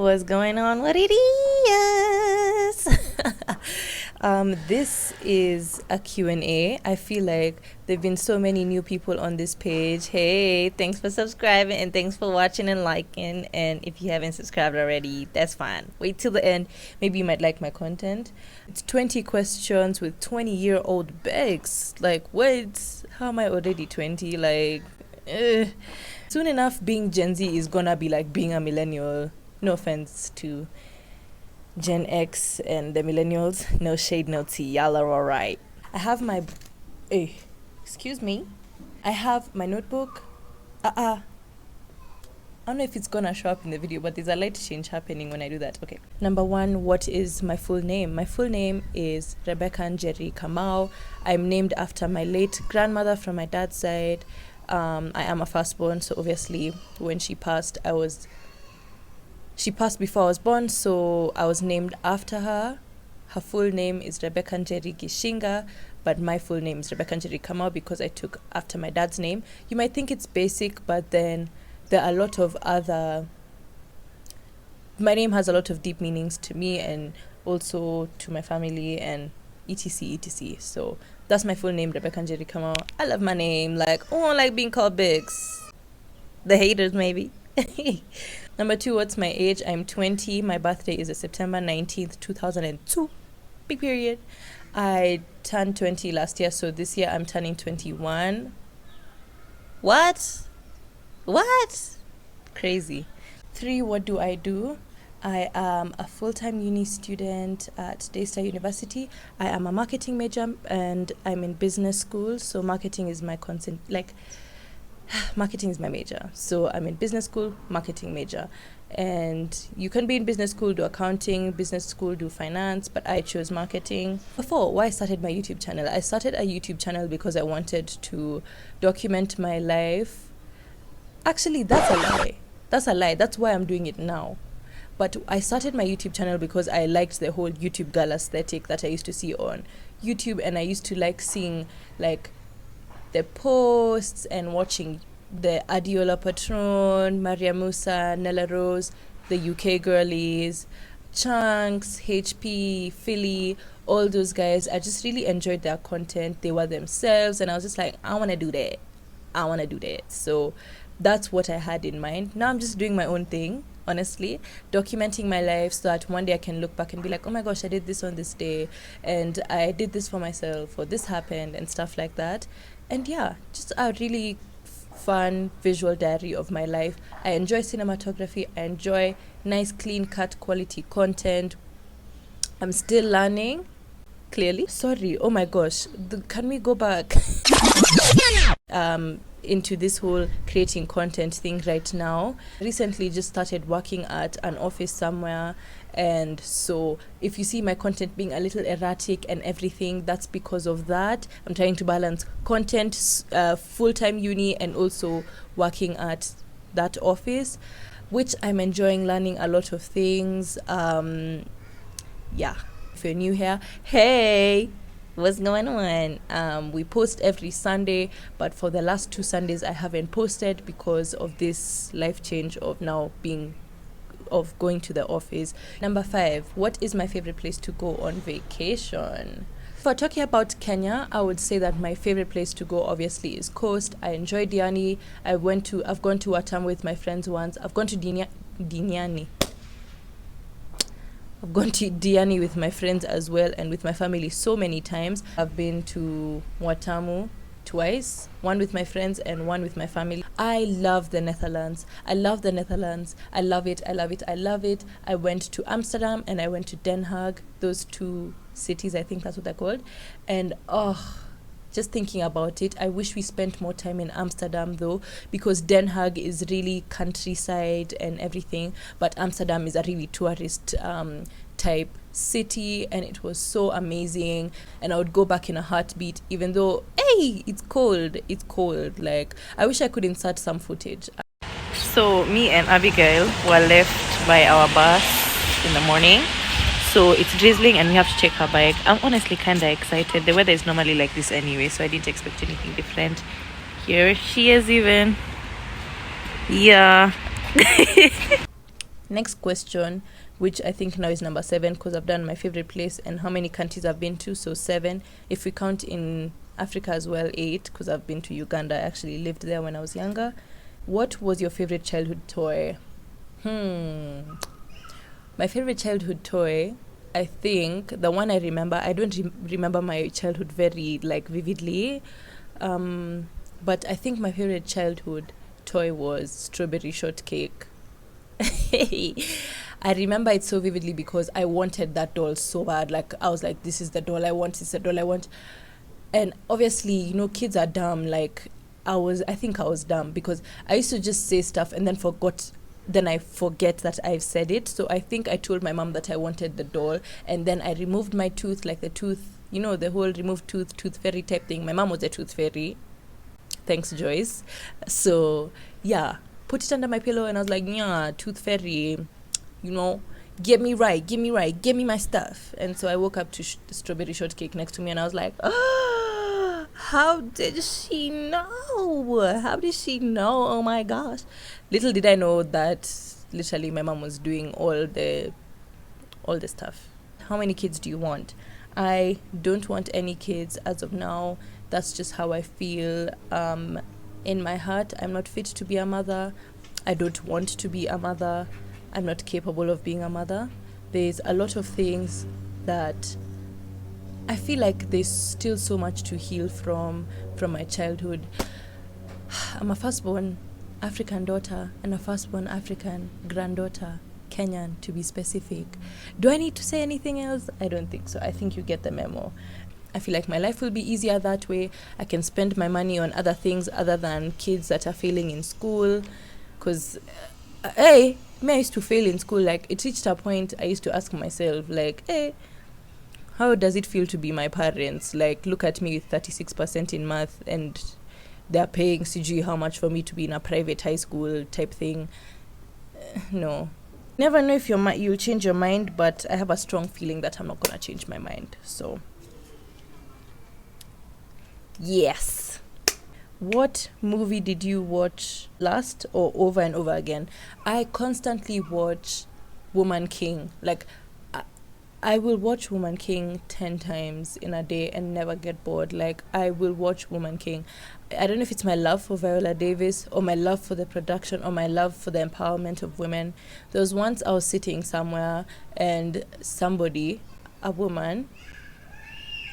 What's going on? What it is? This is a Q&A. I feel like there've been so many new people on this page. Hey, thanks for subscribing and thanks for watching and liking. And if you haven't subscribed already, that's fine. Wait till the end. Maybe you might like my content. It's 20 questions with 20-year-old Becks. Like, what? How am I already 20? Like, soon enough, being Gen Z is gonna be like being a millennial. No offense to Gen X and the millennials. No shade, no tea. Y'all are all right. I have my... excuse me. I have my notebook. I don't know if it's gonna show up in the video, but there's a light change happening when I do that. Okay. Number one, what is my full name? My full name is Rebecca Njeri Kamau. I'm named after my late grandmother from my dad's side. I am a firstborn, so obviously when she passed, she passed before I was born, so I was named after her. Her full name is Rebecca Njeri Gishinga, but my full name is Rebecca Njeri Kamau because I took after my dad's name. You might think it's basic, but then there are a lot of other... My name has a lot of deep meanings to me and also to my family and etc. So that's my full name, Rebecca Njeri Kamau. I love my name. Like being called Biggs. The haters, maybe. Number two, what's my age? I'm 20. My birthday is September 19th, 2002. Big period. I turned 20 last year, so this year I'm turning 21. What? Crazy. 3, what do? I am a full-time uni student at Daystar University. I am a marketing major and I'm in business school, so marketing is my marketing is my major. So I'm in business school, marketing major. And you can be in business school, do accounting, business school, do finance, but I chose marketing. Before, why I started my YouTube channel? I started a YouTube channel because I wanted to document my life. Actually, that's a lie. That's why I'm doing it now. But I started my YouTube channel because I liked the whole YouTube girl aesthetic that I used to see on YouTube, and I used to like seeing like the posts and watching the Adiola Patron, Maria Musa, Nella Rose, the UK girlies, Chunks, HP, Philly, all those guys. I just really enjoyed their content. They were themselves, and I was just like, I want to do that. So that's what I had in mind. Now I'm just doing my own thing, honestly, documenting my life so that one day I can look back and be like, oh my gosh, I did this on this day, and I did this for myself, or this happened, and stuff like that. And yeah, just a really fun visual diary of my life. I enjoy cinematography. I enjoy nice, clean cut quality content. I'm still learning, clearly. Sorry, oh my gosh, can we go back into this whole creating content thing right now? Recently just started working at an office somewhere, and so if you see my content being a little erratic and everything, that's because of that. I'm trying to balance content, full-time uni, and also working at that office, which I'm enjoying, learning a lot of things. Yeah, if you're new here, hey, what's going on? We post every Sunday, but for the last 2 Sundays I haven't posted because of this life change of going to the office. Number 5, what is my favorite place to go on vacation? For talking about Kenya, I would say that my favorite place to go obviously is Coast. I enjoy Diani. I've gone to Watamu with my friends once. I've gone to Diani. I've gone to Diani with my friends as well, and with my family so many times. I've been to Watamu twice, one with my friends and one with my family. I love the Netherlands. I love it. I went to Amsterdam and I went to Den Haag. Those 2 cities, I think that's what they're called. And just thinking about it, I wish we spent more time in Amsterdam though, because Den Haag is really countryside and everything, but Amsterdam is a really tourist type city, and it was so amazing, and I would go back in a heartbeat, even though it's cold. Like, I wish I could insert some footage. So me and Abigail were left by our bus in the morning. So it's drizzling and we have to check her bike. I'm honestly kind of excited. The weather is normally like this anyway, so I didn't expect anything different. Here she is even. Yeah. Next question, which I think now is number 7, because I've done my favorite place and how many countries I've been to. So 7. If we count in Africa as well, 8, because I've been to Uganda. I actually lived there when I was younger. What was your favorite childhood toy? My favorite childhood toy, I think the one I remember, I don't remember my childhood very vividly, but I think my favorite childhood toy was strawberry shortcake. I remember it so vividly because I wanted that doll so bad. Like, I was like, this is the doll I want, this is the doll I want. And obviously, you know, kids are dumb. Like, I think I was dumb because I used to just say stuff and then I forget that I've said it. So I think I told my mom that I wanted the doll, and then I removed my tooth, like the tooth, you know, the whole removed tooth fairy type thing. My mom was a tooth fairy. Thanks, Joyce. So, yeah, put it under my pillow, and I was like, yeah, tooth fairy, you know, get me right, give me my stuff. And so I woke up to strawberry shortcake next to me, and I was like, how did she know? How did she know? Oh my gosh. Little did I know that literally my mom was doing all the stuff. How many kids do you want? I don't want any kids as of now. That's just how I feel. In my heart, I'm not fit to be a mother. I don't want to be a mother. I'm not capable of being a mother. There's a lot of things that I feel like there's still so much to heal from my childhood. I'm a firstborn African daughter and a firstborn African granddaughter, Kenyan to be specific. Do I need to say anything else? I don't think so. I think you get the memo. I feel like my life will be easier that way. I can spend my money on other things other than kids that are failing in school. Because, I used to fail in school. Like, it reached a point I used to ask myself, like, how does it feel to be my parents? Like, look at me with 36% in math, and they're paying CG how much for me to be in a private high school type thing. No. Never know if you'll change your mind, but I have a strong feeling that I'm not going to change my mind. So, yes. What movie did you watch last or over and over again? I constantly watch Woman King. Like, I will watch Woman King 10 times in a day and never get bored. Like, I will watch Woman King. I don't know if it's my love for Viola Davis or my love for the production or my love for the empowerment of women. There was once I was sitting somewhere and somebody, a woman,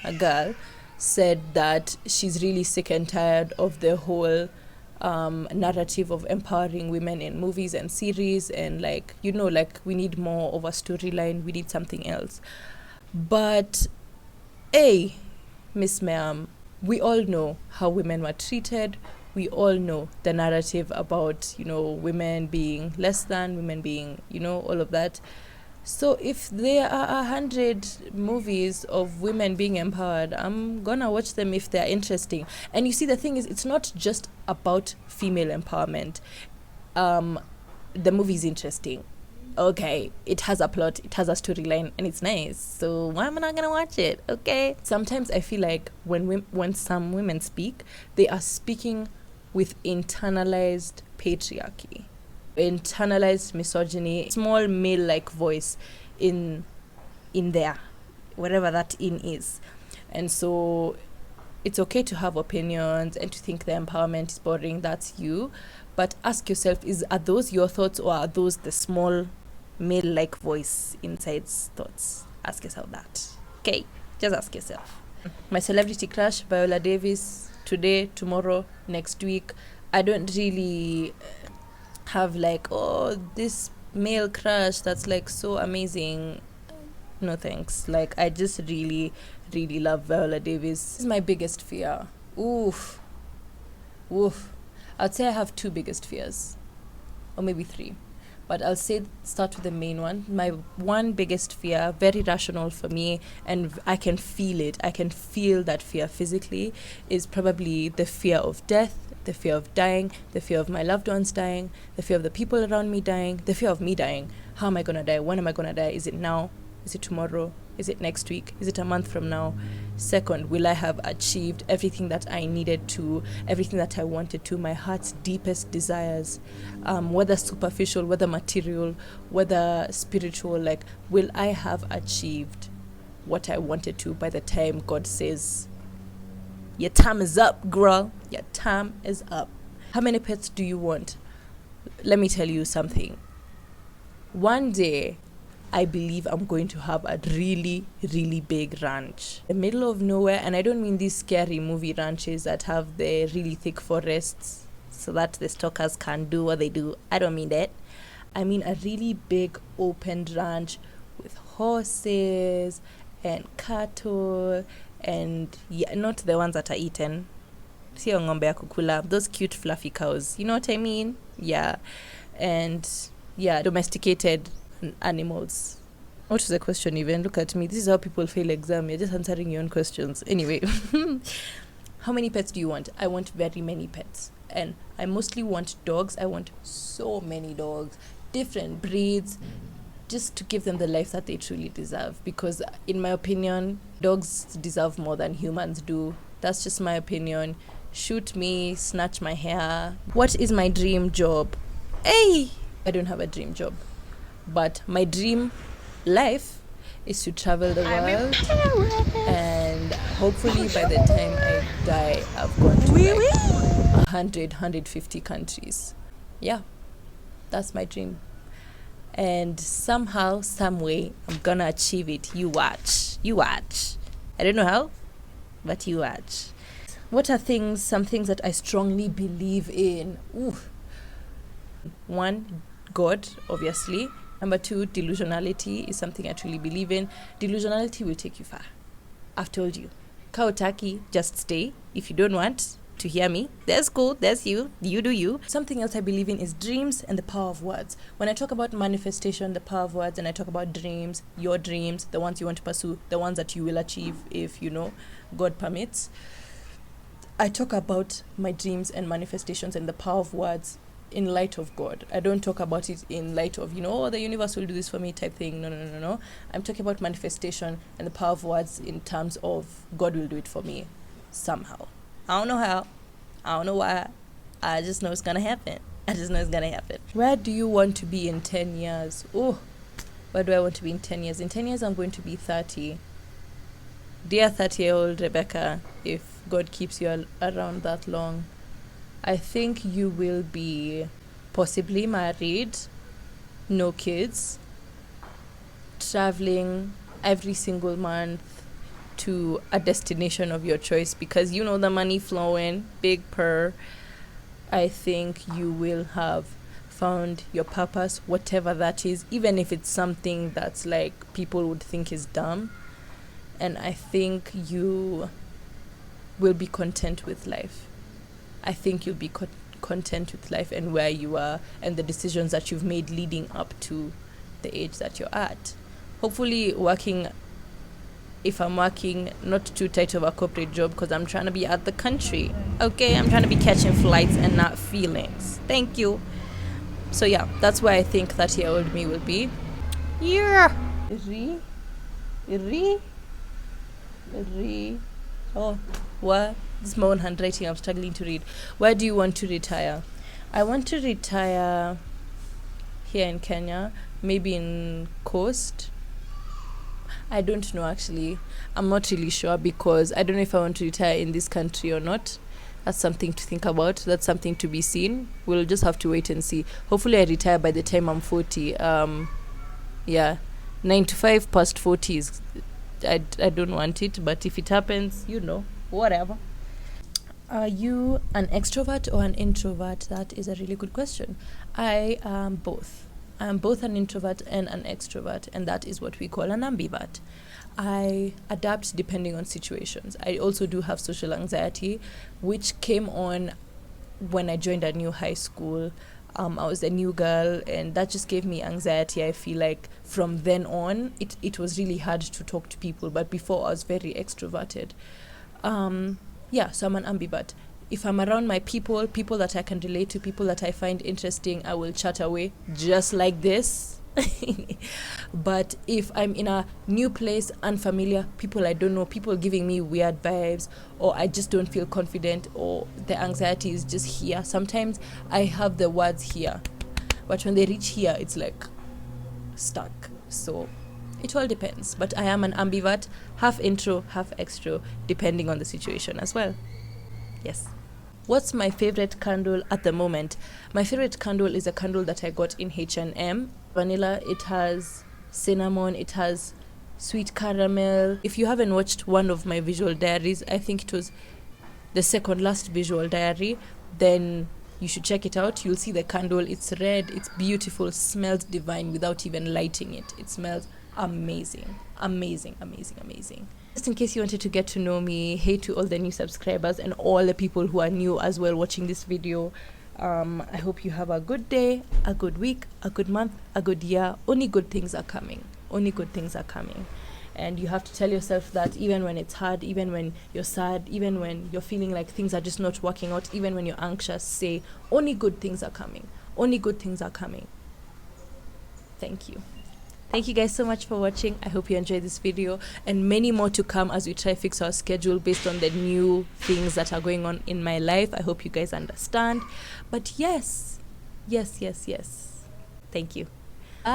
a girl, said that she's really sick and tired of the whole narrative of empowering women in movies and series, and we need more of a storyline, we need something else. But Miss Ma'am, we all know how women were treated. We all know the narrative about, women being less than, women being, all of that. So if there are 100 movies of women being empowered, I'm gonna watch them if they're interesting. And you see, the thing is, it's not just about female empowerment. The movie is interesting. Okay, it has a plot, it has a storyline, and it's nice. So why am I not gonna watch it? Okay. Sometimes I feel like when some women speak, they are speaking with internalized patriarchy, internalized misogyny, small male-like voice in there, wherever that in is. And so it's okay to have opinions and to think the empowerment is boring. That's you. But ask yourself, are those your thoughts, or are those the small male-like voice inside's thoughts? Ask yourself that. Okay, just ask yourself. My celebrity crush, Viola Davis, today, tomorrow, next week. I don't really have this male crush that's so amazing. No thanks. I just really, really love Viola Davis. This is my biggest fear. Oof. I'd say I have 2 biggest fears, or maybe 3. But I'll start with the main one. My one biggest fear, very rational for me, and I can feel it. I can feel that fear physically, is probably the fear of death, the fear of dying, the fear of my loved ones dying, the fear of the people around me dying, the fear of me dying. How am I going to die? When am I going to die? Is it now? Is it tomorrow? Is it next week? Is it a month from now? Second, will I have achieved everything that I needed to, everything that I wanted to, my heart's deepest desires, whether superficial, whether material, whether spiritual, like, will I have achieved what I wanted to by the time God says, your time is up, girl, your time is up. How many pets do you want? Let me tell you something. One day, I believe I'm going to have a really, really big ranch. In the middle of nowhere, and I don't mean these scary movie ranches that have the really thick forests so that the stalkers can do what they do. I don't mean that. I mean a really big open ranch with horses and cattle and not the ones that are eaten. Sio ng'ombe ya kukula, those cute fluffy cows. You know what I mean? Yeah. And domesticated animals. What was the question even? Look at me. This is how people fail exam. You're just answering your own questions. Anyway. How many pets do you want? I want very many pets. And I mostly want dogs. I want so many dogs. Different breeds. Just to give them the life that they truly deserve. Because in my opinion, dogs deserve more than humans do. That's just my opinion. Shoot me, snatch my hair. What is my dream job? Hey! I don't have a dream job. But my dream life is to travel the world. And hopefully by the time I die, I've gone to like 150 countries. Yeah, that's my dream. And somehow, some way, I'm gonna achieve it. You watch. I don't know how, but you watch. What are some things that I strongly believe in? Ooh. One, God, obviously. Number two, delusionality is something I truly believe in. Delusionality will take you far. I've told you. Kautaki, just stay. If you don't want to hear me, that's cool, that's you do you. Something else I believe in is dreams and the power of words. When I talk about manifestation, the power of words, and I talk about dreams, your dreams, the ones you want to pursue, the ones that you will achieve if, God permits, I talk about my dreams and manifestations and the power of words in light of God. I don't talk about it in light of, the universe will do this for me type thing. No. I'm talking about manifestation and the power of words in terms of God will do it for me somehow. I don't know how. I don't know why. I just know it's going to happen. Where do you want to be in 10 years? Oh, where do I want to be in 10 years? In 10 years, I'm going to be 30. Dear 30-year-old Rebecca, if God keeps you around that long, I think you will be possibly married, no kids, traveling every single month to a destination of your choice because the money flowing, big purr. I think you will have found your purpose, whatever that is, even if it's something that's like people would think is dumb. And I think you will be content with life. I think you'll be content with life and where you are and the decisions that you've made leading up to the age that you're at. Hopefully if I'm working, not too tight of a corporate job because I'm trying to be out the country. Okay, I'm trying to be catching flights and not feelings. Thank you. So yeah, that's where I think 30-year-old me will be. Yeah. Oh, what? This is my own handwriting. I'm struggling to read. Where do you want to retire? I want to retire here in Kenya, maybe in Coast. I don't know actually. I'm not really sure because I don't know if I want to retire in this country or not. That's something to think about. That's something to be seen. We'll just have to wait and see. Hopefully I retire by the time I'm 40. 9 to 5 past 40 is... I don't want it, but if it happens, whatever. Are you an extrovert or an introvert? That is a really good question. I am both. I am both an introvert and an extrovert, and that is what we call an ambivert. I adapt depending on situations. I also do have social anxiety, which came on when I joined a new high school. I was a new girl, and that just gave me anxiety. I feel like from then on, it was really hard to talk to people, but before I was very extroverted. So I'm an ambivert. If I'm around my people that I can relate to, people that I find interesting, I will chat away just like this. But if I'm in a new place, unfamiliar, people I don't know, people giving me weird vibes, or I just don't feel confident, or the anxiety is just here, sometimes I have the words here, but when they reach here, it's like stuck. So it all depends. But I am an ambivert, half intro, half extro, depending on the situation as well. Yes. What's my favorite candle at the moment? My favorite candle is a candle that I got in H&M. Vanilla, it has cinnamon, it has sweet caramel. If you haven't watched one of my visual diaries, I think it was the second last visual diary, then you should check it out. You'll see the candle. It's red, it's beautiful, smells divine without even lighting it. It smells amazing. Amazing, amazing, amazing. Just in case you wanted to get to know me, hey to all the new subscribers and all the people who are new as well watching this video. I hope you have a good day, a good week, a good month, a good year. Only good things are coming. Only good things are coming. And you have to tell yourself that even when it's hard, even when you're sad, even when you're feeling like things are just not working out, even when you're anxious, say, only good things are coming. Only good things are coming. Thank you. Thank you guys so much for watching. I hope you enjoyed this video, and many more to come as we try fix our schedule based on the new things that are going on in my life. I hope you guys understand. But yes. Thank you. Bye.